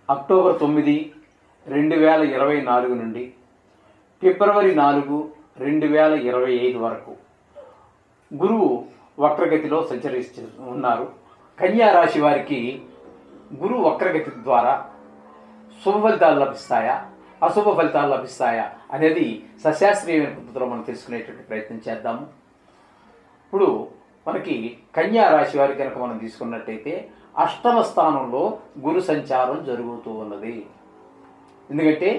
October 9, 2024 నుండి ఫిబ్రవరి 4, 2025 వరకు గురువు వక్రగతిలో సంచరిస్తూ ఉన్నారు. కన్యా రాశి వారికి గురువు వక్రగతి ద్వారా శుభ ఫలితాలు లభిస్తాయా, అశుభ ఫలితాలు లభిస్తాయా అనేది సశాస్త్రీయమైన పద్ధతిలో మనం తెలుసుకునేటువంటి ప్రయత్నం చేద్దాము. ఇప్పుడు మనకి కన్యా రాశి వారి కనుక మనం తీసుకున్నట్టయితే అష్టమ స్థానంలో గురు సంచారం జరుగుతూ ఉన్నది. ఎందుకంటే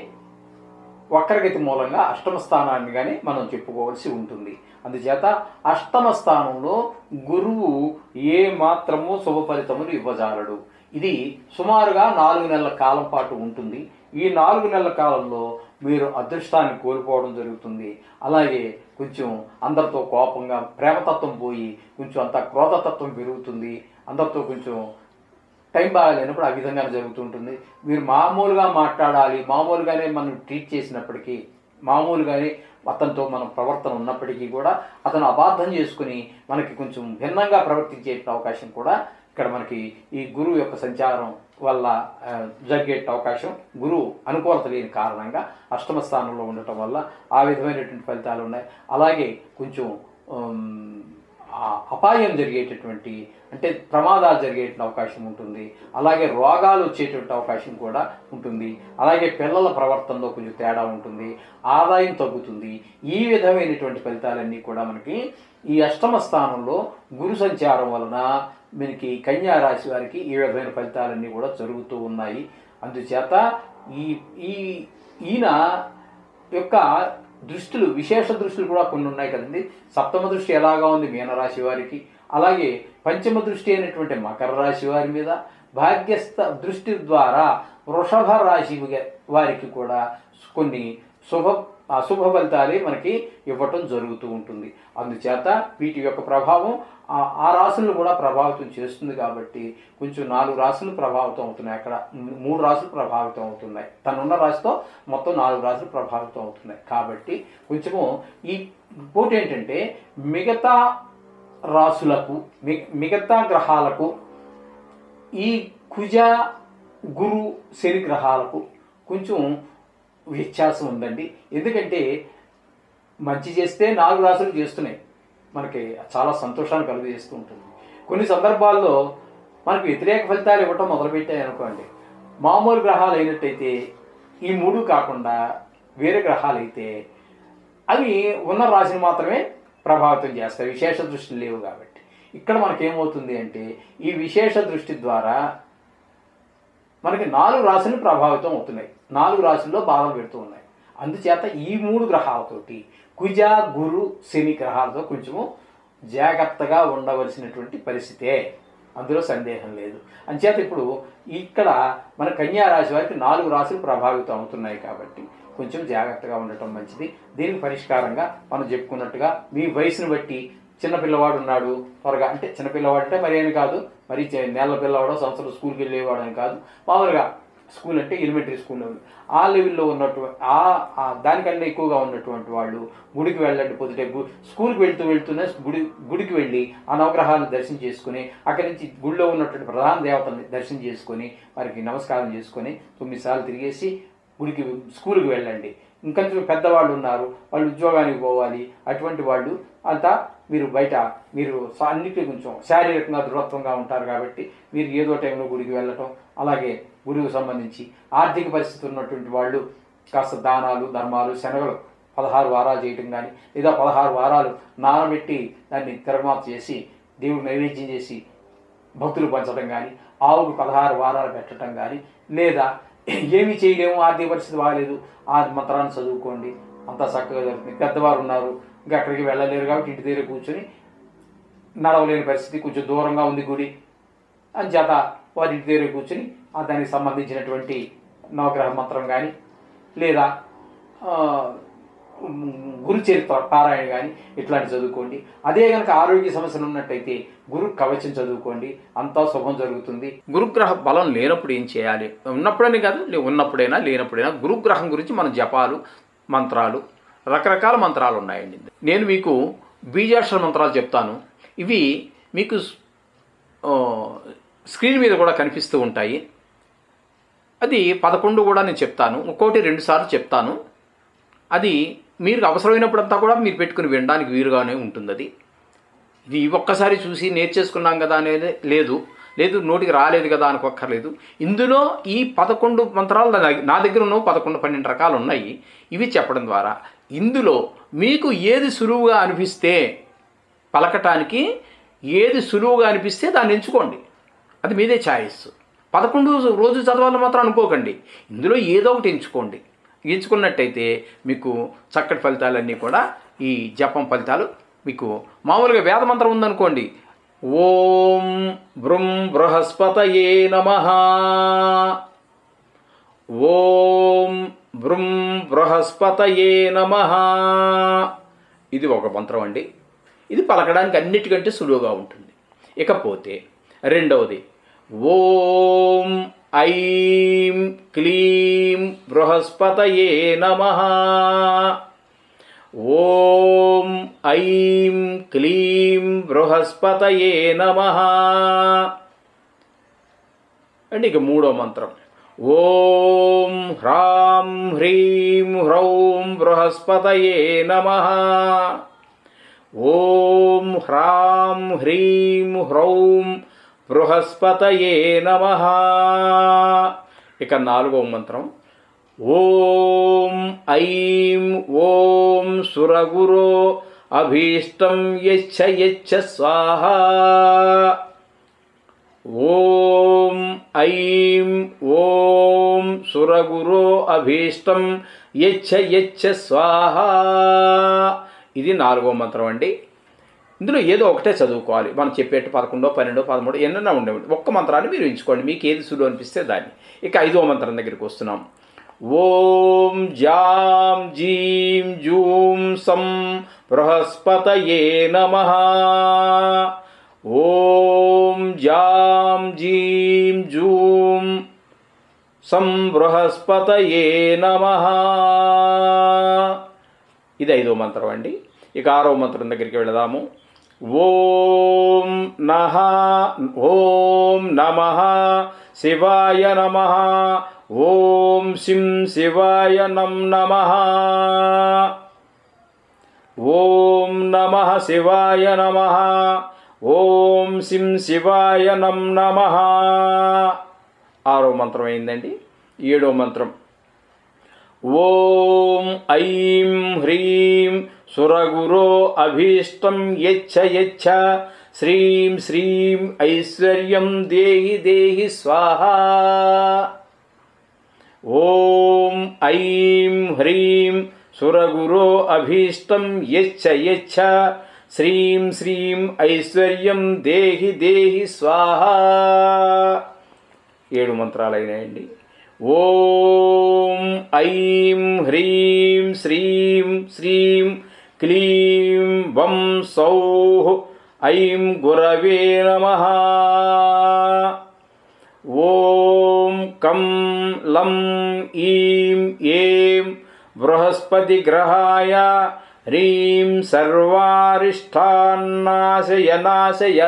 వక్రగతి మూలంగా అష్టమ స్థానాన్ని కానీ మనం చెప్పుకోవాల్సి ఉంటుంది. అందుచేత అష్టమ స్థానంలో గురువు ఏ మాత్రము శుభ ఫలితములు ఇవ్వజాలడు. ఇది సుమారుగా 4 నెలల కాలం పాటు ఉంటుంది. ఈ 4 నెలల కాలంలో మీరు అదృష్టాన్ని కోల్పోవడం జరుగుతుంది. అలాగే కొంచెం అందరితో కోపంగా ప్రేమతత్వం పోయి కొంచెం అంత క్రోధతత్వం పెరుగుతుంది. అందరితో కొంచెం టైం బాగాలేనప్పుడు ఆ విధంగా జరుగుతుంటుంది. మీరు మామూలుగా మాట్లాడాలి, మామూలుగానే మనం ట్రీట్ చేసినప్పటికీ, మామూలుగానే అతనితో మనం ప్రవర్తన ఉన్నప్పటికీ కూడా అతను అబార్థం చేసుకుని మనకి కొంచెం భిన్నంగా ప్రవర్తించే అవకాశం కూడా ఇక్కడ మనకి ఈ గురువు యొక్క సంచారం వల్ల జరిగే అవకాశం, గురువు అనుకూలత లేని కారణంగా అష్టమ స్థానంలో ఉండటం వల్ల ఆ విధమైనటువంటి ఫలితాలు ఉన్నాయి. అలాగే కొంచెం అపాయం జరిగేటటువంటి అంటే ప్రమాదాలు జరిగేటువంటి అవకాశం ఉంటుంది. అలాగే రోగాలు వచ్చేటువంటి అవకాశం కూడా ఉంటుంది. అలాగే పిల్లల ప్రవర్తనలో కొంచెం తేడా ఉంటుంది. ఆదాయం తగ్గుతుంది. ఈ విధమైనటువంటి ఫలితాలన్నీ కూడా మనకి ఈ అష్టమ స్థానంలో గురు సంచారం వలన మనకి కన్యా రాశి వారికి ఈ విధమైన ఫలితాలన్నీ కూడా జరుగుతూ ఉన్నాయి. అందుచేత ఈయన యొక్క దృష్టిలు, విశేష దృష్టిలు కూడా కొన్ని ఉన్నాయి కదండి. సప్తమ దృష్టి ఎలాగా ఉంది మీనరాశి వారికి, అలాగే పంచమ దృష్టి అయినటువంటి మకర రాశి వారి మీద, భాగ్యస్థ దృష్టి ద్వారా వృషభ రాశి వారికి కూడా కొన్ని అశుభ ఫలితాలే మనకి ఇవ్వటం జరుగుతూ ఉంటుంది. అందుచేత వీటి యొక్క ప్రభావం ఆ రాశులను కూడా ప్రభావితం చేస్తుంది. కాబట్టి కొంచెం 4 రాశులు ప్రభావితం అవుతున్నాయి. అక్కడ 3 రాశులు ప్రభావితం అవుతున్నాయి. తనున్న రాశితో మొత్తం 4 రాశులు ప్రభావితం అవుతున్నాయి. కాబట్టి కొంచెము ఈ ఇంకోటి ఏంటంటే మిగతా రాశులకు, మిగతా గ్రహాలకు ఈ కుజ, గురు, శని గ్రహాలకు కొంచెం వ్యత్యాసం ఉందండి. ఎందుకంటే మంచి చేస్తే 4 రాశులు చేస్తున్నాయి, మనకి చాలా సంతోషాన్ని కలుగజేస్తూ ఉంటుంది. కొన్ని సందర్భాల్లో మనకు వ్యతిరేక ఫలితాలు ఇవ్వటం మొదలుపెట్టాయి అనుకోండి. మామూలు గ్రహాలు అయినట్టయితే ఈ 3 కాకుండా వేరే గ్రహాలు అయితే అవి ఉన్న రాశిని మాత్రమే ప్రభావితం చేస్తాయి, విశేష దృష్టి లేవు కాబట్టి. ఇక్కడ మనకేమవుతుంది అంటే ఈ విశేష దృష్టి ద్వారా మనకి 4 రాశులు ప్రభావితం అవుతున్నాయి, 4 రాశుల్లో బాధ పెడుతూ ఉన్నాయి. అందుచేత ఈ 3 గ్రహాలతోటి కుజ, గురు, శని గ్రహాలతో కొంచెము జాగ్రత్తగా ఉండవలసినటువంటి పరిస్థితే, అందులో సందేహం లేదు. అంచేత ఇప్పుడు ఇక్కడ మన కన్యా రాశి వారికి 4 రాశులు ప్రభావితం అవుతున్నాయి కాబట్టి కొంచెం జాగ్రత్తగా ఉండటం మంచిది. దీనికి పరిష్కారంగా మనం చెప్పుకున్నట్టుగా మీ వయసును బట్టి చిన్నపిల్లవాడు ఉన్నాడు త్వరగా, అంటే చిన్నపిల్లవాడు అంటే మరి ఏమి కాదు, మరి నెల పిల్లవాడో సంవత్సరం స్కూల్కి వెళ్ళేవాడు అని కాదు, మామూలుగా స్కూల్ అంటే ఎలిమెంటరీ స్కూల్ ఆ లెవెల్లో ఉన్నటువంటి దానికన్నా ఎక్కువగా ఉన్నటువంటి వాళ్ళు గుడికి వెళ్ళండి. పొద్దుటే స్కూల్కి వెళ్తూనే గుడికి వెళ్ళి ఆ నవగ్రహాలను దర్శనం చేసుకుని అక్కడి నుంచి గుడిలో ఉన్నటువంటి ప్రధాన దేవతల్ని దర్శనం చేసుకొని వారికి నమస్కారం చేసుకొని 9 సార్లు తిరిగేసి స్కూల్కి వెళ్ళండి. ఇంకొంచెం పెద్దవాళ్ళు ఉన్నారు, వాళ్ళు ఉద్యోగానికి పోవాలి, అటువంటి వాళ్ళు అంతా మీరు బయట మీరు అన్నిటికీ కొంచెం శారీరకంగా దృఢత్వంగా ఉంటారు కాబట్టి మీరు ఏదో టైంలో గుడికి వెళ్ళటం, అలాగే గుడికి సంబంధించి ఆర్థిక పరిస్థితి ఉన్నటువంటి వాళ్ళు కాస్త దానాలు, ధర్మాలు, శనగలు 16 వారాలు చేయటం కానీ, లేదా 16 వారాలు నానబెట్టి దాన్ని తిరగమాత చేసి దేవుడు నైవేద్యం చేసి భక్తులు పంచడం కానీ, ఆవుకు 16 వారాలు పెట్టడం కానీ, లేదా ఏమీ చేయలేము ఆర్థిక పరిస్థితి బాగాలేదు ఆ మంత్రాన్ని చదువుకోండి, అంతా చక్కగా జరుగుతుంది. పెద్దవారు ఉన్నారు ఇంకా అక్కడికి వెళ్ళలేరు కాబట్టి ఇంటి దగ్గర కూర్చొని నడవలేని పరిస్థితి, కొంచెం దూరంగా ఉంది గుడి అని చేత వారి ఇంటి దగ్గర కూర్చొని దానికి సంబంధించినటువంటి నవగ్రహ మంత్రం కానీ, లేదా గురు చరిత్ర పారాయణ కానీ ఇట్లాంటి చదువుకోండి. అదే కనుక ఆరోగ్య సమస్యలు ఉన్నట్టయితే గురు కవచం చదువుకోండి, అంతా శుభం జరుగుతుంది. గురుగ్రహ బలం లేనప్పుడు ఏం చేయాలి, ఉన్నప్పుడని కాదు ఉన్నప్పుడైనా లేనప్పుడైనా గురుగ్రహం గురించి మన జపాలు, మంత్రాలు, రకరకాల మంత్రాలు ఉన్నాయండి. నేను మీకు బీజాక్షర మంత్రాలు చెప్తాను. ఇవి మీకు స్క్రీన్ మీద కూడా కనిపిస్తూ ఉంటాయి. అది 11 కూడా నేను చెప్తాను, ఒక్కోటి 2 సార్లు చెప్తాను. అది మీరు అవసరమైనప్పుడంతా కూడా మీరు పెట్టుకుని వినడానికి వీలుగానే ఉంటుంది. అది ఇది ఒక్కసారి చూసి నేర్చేసుకున్నాం కదా అనేది లేదు, నోటికి రాలేదు కదా అనుకోక్కర్లేదు. ఇందులో ఈ 11 మంత్రాలు నా దగ్గర ఉన్న 11, 12 రకాలు ఉన్నాయి. ఇవి చెప్పడం ద్వారా ఇందులో మీకు ఏది సులువుగా అనిపిస్తే, పలకటానికి ఏది సులువుగా అనిపిస్తే దాన్ని ఎంచుకోండి. అది మీదే ఛాయిస్. 11 రోజు చదవాలని మాత్రం అనుకోకండి. ఇందులో ఏదో ఒకటి ఎంచుకోండి. ఎంచుకున్నట్టయితే మీకు చక్కటి ఫలితాలన్నీ కూడా, ఈ జపం ఫలితాలు మీకు మామూలుగా వేదమంత్రం ఉందనుకోండి, ఓం బృం బృహస్పతయే నమః, ఓం బృం బృహస్పతయే నమః, ఇది ఒక మంత్రం అండి. ఇది పలకడానికి అన్నిటికంటే సులువుగా ఉంటుంది. ఇకపోతే రెండవది ఓం ఐం క్లీం బృహస్పతయే నమః, ఓం ఐం క్లీం బృహస్పతయే నమః అండి. ఇక మూడో మంత్రం ఓం హ్రాం హ్రీం హ్రౌం బృహస్పతయే నమః, ఓం హ్రాం హ్రీం హ్రౌం బృహస్పతయే నమః. ఇక నాలుగో మంత్రం ఓం ఐం ఓం సురగురో అభీష్టం యచ్చ యచ్చ స్వాహా, ఓం ఐం ఓం సురగురో అభీష్టం యచ్చ యచ్చ స్వాహా. ఇది నాలుగో మంత్రం అండి. ఇందులో ఏదో ఒకటే చదువుకోవాలి. మనం చెప్పేట్టు 11, 12, 13 ఎన్నైనా ఉండేవి. ఒక్క మంత్రాన్ని మీరు ఎంచుకోండి, మీకు ఏది సులువు అనిపిస్తే దాన్ని. ఇక ఐదో మంత్రం దగ్గరికి వస్తున్నాం. ఓం జాం జీం జూం సం బృహస్పతయే నమః, ఓం జాం జీం జూం సం బృహస్పతయే నమః. ఇది ఐదో మంత్రం అండి. ఇక ఆరో మంత్రం దగ్గరికి వెళదాము. ఓం నమః శివాయ నమః, ఓం శిం శివాయ నమః, ఓం నమః శివాయ నమః, ఓం శిం శివాయ నమః. ఆరో మంత్రం అయిందండి. ఏడో మంత్రం ఓం ఐం హ్రీం సురగురో అభీష్టం యచ్చ యచ్చ శ్రీం శ్రీం ఐశ్వర్యం దేహి దేహి స్వాహా, ఓం ఐం హ్రీం సురగురో అభీష్టం యచ్చ యచ్చ శ్రీం శ్రీం ఐశ్వర్యం దేహి దేహి స్వాహా. 7 మంత్రాలు అయినాయండి. ఓం ఐం హ్రీం శ్రీం శ్రీం క్లీం వం సౌః ఐం గురవే నమః, ఓం కం లం ఈం ఏం బృహస్పతి గ్రహాయ హ్రీం సర్వారిష్టాన్నాశయ నాశయ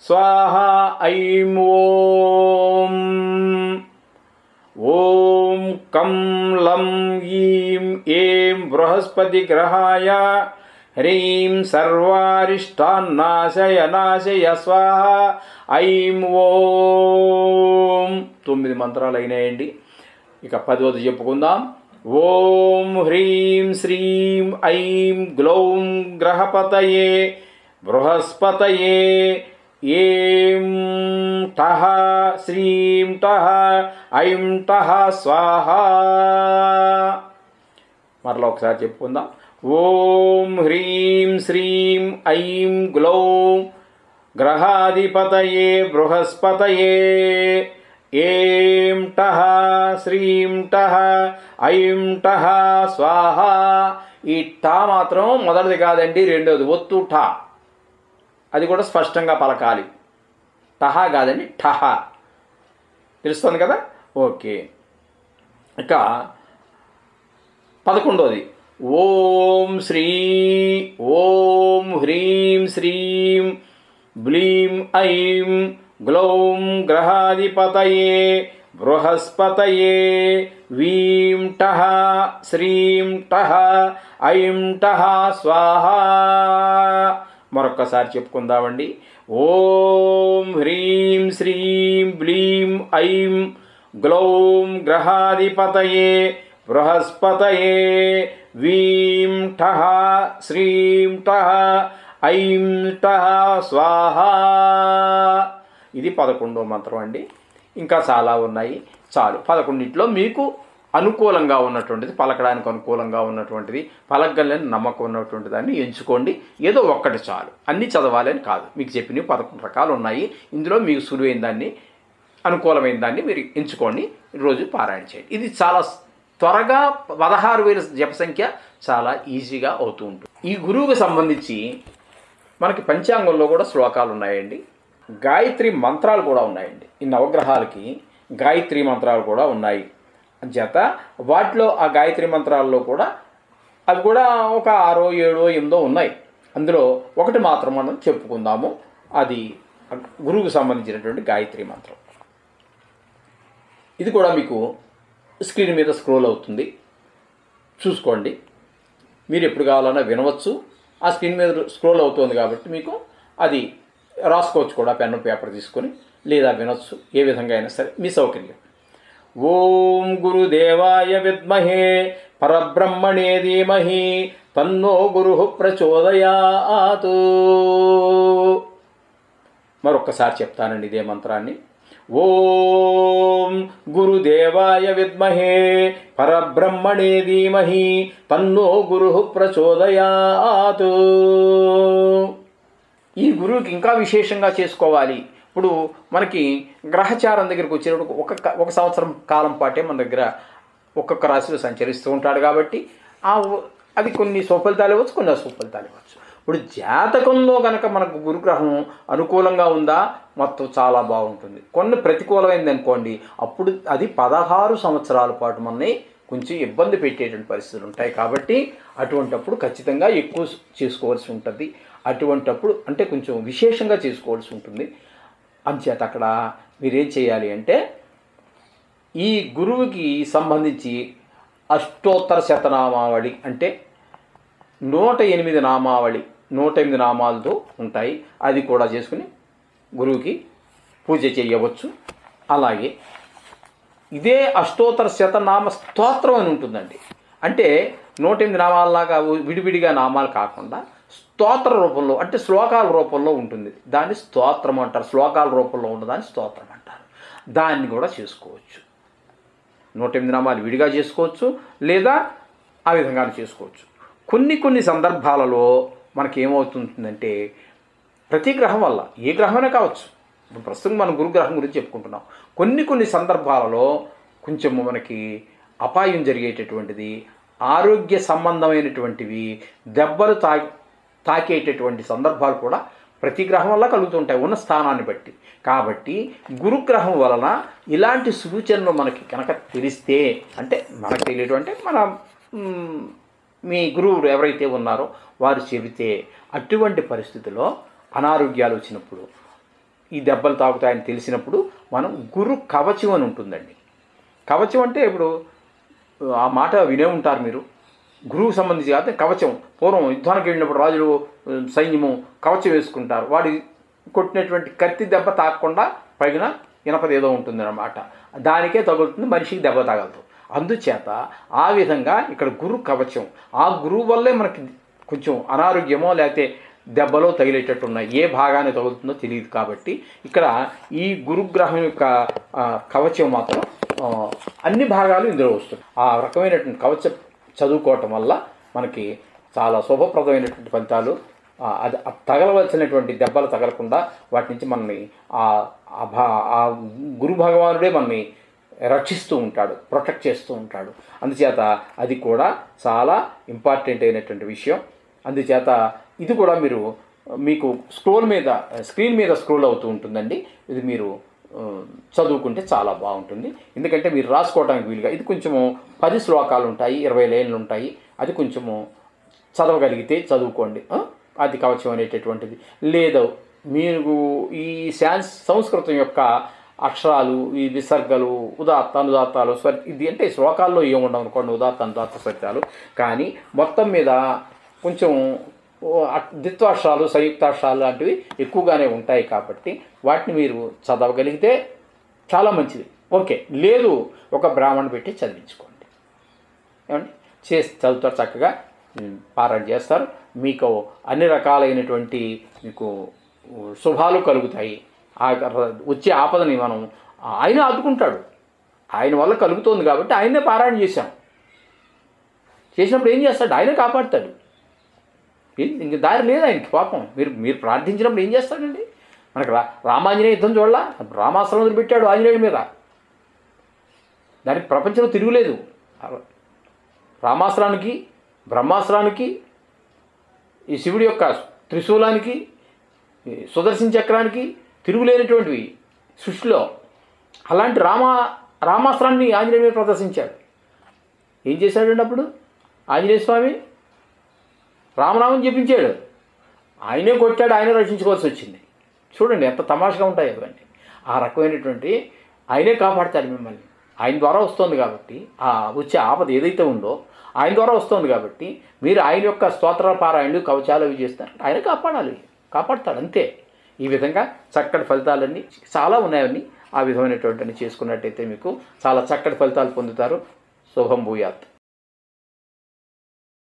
స్వాహా ఐం ఓం, ఓం కం లం ఈం ఏం బృహస్పతి గ్రహాయ హ్రీం సర్వారిష్టాన్నాశయ నాశయ స్వాహా ఐం ఓం. 9 మంత్రాలు అయినాయండి. ఇక 10వది చెప్పుకుందాం. ఓం హ్రీం శ్రీం ఐం గ్లౌం గ్రహపతయే బృహస్పతయే ఏం టః శ్రీం టః ఐం టః స్వాహా. మరలా ఒకసారి చెప్పుకుందాం. ఓం హ్రీం శ్రీం ఐం గ్లౌం గ్రహాధిపతయే బృహస్పతయే ఏం టః శ్రీం టః ఐం టః స్వాహా. ఈ టా మాత్రం మొదటిది కాదండి, రెండోది ఒత్తు టా. అది కూడా స్పష్టంగా పలకాలి. టహా కాదండి, ఠహ. తెలుస్తుంది కదా? ఓకే. ఇక 11వది ఓం హ్రీం శ్రీం బ్లీం ఐం గ్లౌం గ్రహాధిపతయే బృహస్పతయే వీం టః శ్రీం టః ఐం టః స్వాహా. మరొక్కసారి చెప్పుకుందామండి. ఓం హ్రీం శ్రీం బ్లీం ఐం గ్లౌం గ్రహాధిపతయే బృహస్పతయే వీం టః శ్రీం టః ఐం టః స్వాహా. ఇది 11వ మంత్రం అండి. ఇంకా చాలా ఉన్నాయి. చాలు 11లో మీకు అనుకూలంగా ఉన్నటువంటిది, పలకడానికి అనుకూలంగా ఉన్నటువంటిది, పలకగలని నమ్మకం ఉన్నటువంటి దాన్ని ఎంచుకోండి. ఏదో ఒక్కటి చాలు, అన్నీ చదవాలని కాదు. మీకు చెప్పినవి 11 రకాలు ఉన్నాయి. ఇందులో మీకు సులువైన దాన్ని, అనుకూలమైన దాన్ని మీరు ఎంచుకోండి. రోజు పారాయణ చేయండి. ఇది చాలా త్వరగా 16,000 జప సంఖ్య చాలా ఈజీగా అవుతూ ఉంటుంది. ఈ గురువుకి సంబంధించి మనకి పంచాంగంలో కూడా శ్లోకాలు ఉన్నాయండి. గాయత్రి మంత్రాలు కూడా ఉన్నాయండి. ఈ నవగ్రహాలకి గాయత్రి మంత్రాలు కూడా ఉన్నాయి. చేత వాటిలో ఆ గాయత్రి మంత్రాల్లో కూడా అవి కూడా ఒక 6, 7, 8 ఉన్నాయి. అందులో ఒకటి మాత్రం మనం చెప్పుకుందాము. అది గురువుకు సంబంధించినటువంటి గాయత్రి మంత్రం. ఇది కూడా మీకు స్క్రీన్ మీద స్క్రోల్ అవుతుంది, చూసుకోండి. మీరు ఎప్పుడు కావాలన్నా వినవచ్చు. ఆ స్క్రీన్ మీద స్క్రోల్ అవుతుంది కాబట్టి మీకు అది రాసుకోవచ్చు కూడా, పెన్ను పేపర్ తీసుకొని, లేదా వినొచ్చు. ఏ విధంగా అయినా సరే మీ సౌకర్యం. ఓం గురుదేవాయ విద్మహే పరబ్రహ్మణే ధీమహి తన్నో గురుః ప్రచోదయాత్. మరొక్కసారి చెప్తానండి ఇదే మంత్రాన్ని. ఓం గురుదేవాయ విద్మహే పరబ్రహ్మణే ధీమహి తన్నో గురుః ప్రచోదయాత్. ఈ గురువుకి ఇంకా విశేషంగా చేసుకోవాలి. ఇప్పుడు మనకి గ్రహచారం దగ్గరికి వచ్చేటప్పుడు ఒక సంవత్సరం కాలం పాటే మన దగ్గర ఒక్కొక్క రాశిలో సంచరిస్తూ ఉంటాడు కాబట్టి అది కొన్ని సుఫలితాలు ఇవ్వచ్చు, కొన్ని అసుఫలితాలు ఇవ్వచ్చు. ఇప్పుడు జాతకంలో కనుక మనకు గురుగ్రహం అనుకూలంగా ఉందా మొత్తం చాలా బాగుంటుంది. కొన్ని ప్రతికూలమైంది అనుకోండి, అప్పుడు అది 16 సంవత్సరాల పాటు మనని కొంచెం ఇబ్బంది పెట్టేటువంటి పరిస్థితులు ఉంటాయి. కాబట్టి అటువంటప్పుడు ఖచ్చితంగా ఎక్కువ చేసుకోవాల్సి ఉంటుంది. అటువంటప్పుడు అంటే కొంచెం విశేషంగా చేసుకోవాల్సి ఉంటుంది. అంచేత అక్కడ మీరేం చేయాలి అంటే, ఈ గురువుకి సంబంధించి అష్టోత్తర శతనామావళి అంటే 108 నామావళి, 108 నామాలతో ఉంటాయి. అది కూడా చేసుకుని గురువుకి పూజ చేయవచ్చు. అలాగే ఇదే అష్టోత్తర శతనామ స్తోత్రం అని ఉంటుందండి. అంటే 108 నామాలలాగా విడివిడిగా నామాలు కాకుండా స్తోత్ర రూపంలో, అంటే శ్లోకాల రూపంలో ఉంటుంది. దాన్ని స్తోత్రం అంటారు. శ్లోకాల రూపంలో ఉన్నదాన్ని స్తోత్రం అంటారు. దాన్ని కూడా చేసుకోవచ్చు. 108 నామాలు విడిగా చేసుకోవచ్చు, లేదా ఆ విధంగా చేసుకోవచ్చు. కొన్ని సందర్భాలలో మనకి ఏమవుతుందంటే, ప్రతి గ్రహం వల్ల, ఏ గ్రహమైనా కావచ్చు, ఇప్పుడు ప్రస్తుతం మనం గురుగ్రహం గురించి చెప్పుకుంటున్నాం. కొన్ని సందర్భాలలో కొంచెం మనకి అపాయం జరిగేటటువంటిది, ఆరోగ్య సంబంధమైనటువంటివి, దెబ్బలు తాకేటటువంటి సందర్భాలు కూడా ప్రతి గ్రహం వల్ల కలుగుతుంటాయి ఉన్న స్థానాన్ని బట్టి. కాబట్టి గురుగ్రహం వలన ఇలాంటి సూచనలు మనకి కనుక తెలిస్తే, అంటే మనకు తెలియదు అంటే మన మీ గురువులు ఎవరైతే ఉన్నారో వారు చెబితే, అటువంటి పరిస్థితుల్లో అనారోగ్యాలు వచ్చినప్పుడు, ఈ దెబ్బలు తాకుతాయని తెలిసినప్పుడు మనం గురు కవచం అని ఉంటుందండి. కవచం అంటే ఇప్పుడు ఆ మాట వినే ఉంటారు మీరు. గురువుకు సంబంధించి కాదు, కవచం. పూర్వం యుద్ధానికి వెళ్ళినప్పుడు రాజులు సైన్యము కవచం వేసుకుంటారు. వాడి కొట్టినటువంటి కత్తి దెబ్బ తాకకుండా పైన ఇనపదేదో ఉంటుంది అన్నమాట, దానికే తగులుతుంది, మనిషికి దెబ్బ తగలదు. అందుచేత ఆ విధంగా ఇక్కడ గురు కవచం. ఆ గురువు వల్లే మనకి కొంచెం అనారోగ్యమో లేకపోతే దెబ్బలో తగిలేటట్టు ఉన్నాయి. ఏ భాగాన్ని తగులుతుందో తెలియదు. కాబట్టి ఇక్కడ ఈ గురుగ్రహం యొక్క కవచం మాత్రం అన్ని భాగాలు ఇందులో వస్తుంది. ఆ రకమైనటువంటి కవచం చదువుకోవటం వల్ల మనకి చాలా శుభప్రదమైనటువంటి ఫలితాలు, అది తగలవలసినటువంటి దెబ్బలు తగలకుండా వాటి నుంచి మనల్ని ఆ గురు భగవానుడే మనల్ని రక్షిస్తూ ఉంటాడు, ప్రొటెక్ట్ చేస్తూ ఉంటాడు. అందుచేత అది కూడా చాలా ఇంపార్టెంట్ అయినటువంటి విషయం. అందుచేత ఇది కూడా మీకు స్క్రీన్ మీద స్క్రోల్ అవుతూ ఉంటుందండి. ఇది మీరు చదువుకుంటే చాలా బాగుంటుంది. ఎందుకంటే మీరు రాసుకోవడానికి వీలుగా, ఇది కొంచెము 10 శ్లోకాలు ఉంటాయి, 20 లైన్లు ఉంటాయి. అది కొంచెము చదవగలిగితే చదువుకోండి. అది కవచం అనేటటువంటిది. లేదు మీరు ఈ సంస్కృతం యొక్క అక్షరాలు, ఈ విసర్గలు, ఉదాత్త అనుదాత్తాలు, ఇది అంటే శ్లోకాల్లో ఏముండవు అనుకోండి, ఉదాత్త అనుదాత్త స్వరితాలు. కానీ మొత్తం మీద కొంచెం ద్విత్వాక్షరాలు, సంయుక్తాక్షరాలు లాంటివి ఎక్కువగానే ఉంటాయి కాబట్టి వాటిని మీరు చదవగలిగితే చాలా మంచిది. ఓకే, లేదు ఒక బ్రాహ్మణ్ పెట్టి చదివించుకోండి. ఏమండి, చదువుతారు, చక్కగా పారాయణ చేస్తారు. మీకు అన్ని రకాలైనటువంటి మీకు శుభాలు కలుగుతాయి. వచ్చే ఆపదని మనం ఆయన అడ్డుకుంటాడు. ఆయన వల్ల కలుగుతుంది కాబట్టి ఆయనే పారాయణ చేసినప్పుడు ఏం చేస్తాడు? ఆయనే కాపాడుతాడు. ఇంక దారి లేదు ఆయనకి. పాపం మీరు ప్రార్థించినప్పుడు ఏం చేస్తాడండి? మనకు రామాంజనేయ యుద్ధం చూడాల, రామాస్త్రం వదిలిపెట్టాడు ఆంజనేయుడి మీద. దానికి ప్రపంచంలో తిరుగులేదు. రామాస్త్రానికి, బ్రహ్మాస్త్రానికి, ఈ శివుడి యొక్క త్రిశూలానికి, సుదర్శన చక్రానికి తిరుగులేనటువంటివి సృష్టిలో. అలాంటి రామాస్త్రాన్ని ఆంజనేయుడి మీద ప్రదర్శించాడు. ఏం చేశాడండి అప్పుడు ఆంజనేయ స్వామి? రామనామం జపించాడు, ఆయనే కొట్టాడు, ఆయనే రక్షించుకోవాల్సి వచ్చింది. చూడండి ఎంత తమాషగా ఉంటాయి అవన్నీ. ఆ రకమైనటువంటి ఆయనే కాపాడతాడు మిమ్మల్ని. ఆయన ద్వారా వస్తుంది కాబట్టి, ఆ వచ్చే ఆపద ఏదైతే ఉందో ఆయన ద్వారా వస్తుంది కాబట్టి మీరు ఆయన యొక్క స్తోత్ర పారాయణలు, కవచాలు అవి చేస్తారు. ఆయన కాపాడతాడు అంతే. ఈ విధంగా చక్కటి ఫలితాలన్నీ చాలా ఉన్నాయని ఆ విధమైనటువంటి చేసుకున్నట్టయితే మీకు చాలా చక్కటి ఫలితాలు పొందుతారు. శుభం భూయాత్.